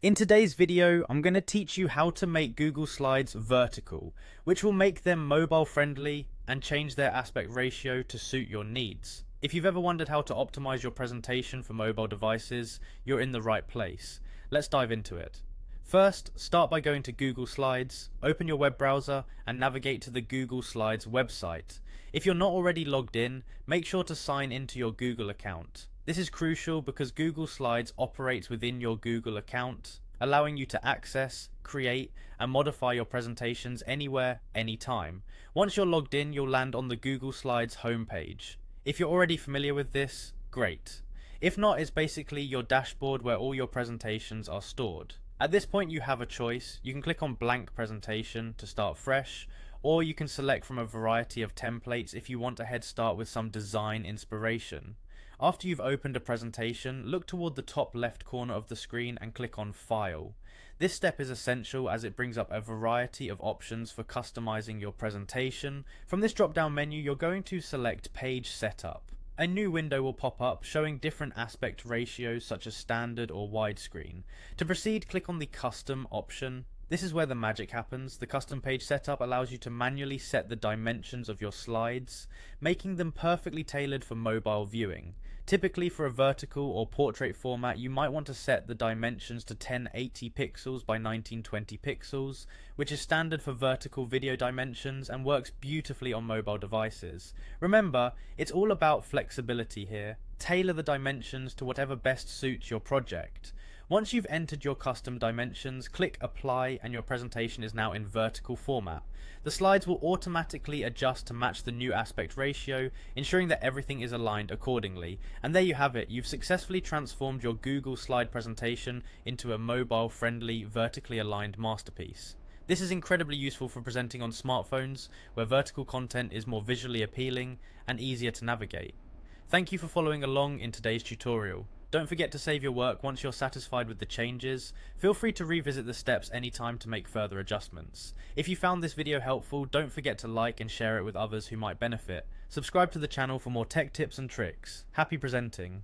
In today's video, I'm going to teach you how to make Google Slides vertical, which will make them mobile friendly and change their aspect ratio to suit your needs. If you've ever wondered how to optimize your presentation for mobile devices, you're in the right place. Let's dive into it. First, start by going to Google Slides, open your web browser and navigate to the Google Slides website. If you're not already logged in, make sure to sign into your Google account. This is crucial because Google Slides operates within your Google account, allowing you to access, create, and modify your presentations anywhere, anytime. Once you're logged in, you'll land on the Google Slides homepage. If you're already familiar with this, great. If not, it's basically your dashboard where all your presentations are stored. At this point, you have a choice. You can click on blank presentation to start fresh, or you can select from a variety of templates if you want a head start with some design inspiration. After you've opened a presentation, look toward the top left corner of the screen and click on File. This step is essential as it brings up a variety of options for customizing your presentation. From this drop-down menu, you're going to select Page Setup. A new window will pop up showing different aspect ratios such as standard or widescreen. To proceed, click on the Custom option. This is where the magic happens. The custom page setup allows you to manually set the dimensions of your slides, making them perfectly tailored for mobile viewing. Typically for a vertical or portrait format, you might want to set the dimensions to 1080 pixels by 1920 pixels, which is standard for vertical video dimensions and works beautifully on mobile devices. Remember, it's all about flexibility here. Tailor the dimensions to whatever best suits your project. Once you've entered your custom dimensions, click Apply and your presentation is now in vertical format. The slides will automatically adjust to match the new aspect ratio, ensuring that everything is aligned accordingly. And there you have it, you've successfully transformed your Google slide presentation into a mobile-friendly, vertically aligned masterpiece. This is incredibly useful for presenting on smartphones, where vertical content is more visually appealing and easier to navigate. Thank you for following along in today's tutorial. Don't forget to save your work once you're satisfied with the changes. Feel free to revisit the steps anytime to make further adjustments. If you found this video helpful, don't forget to like and share it with others who might benefit. Subscribe to the channel for more tech tips and tricks. Happy presenting!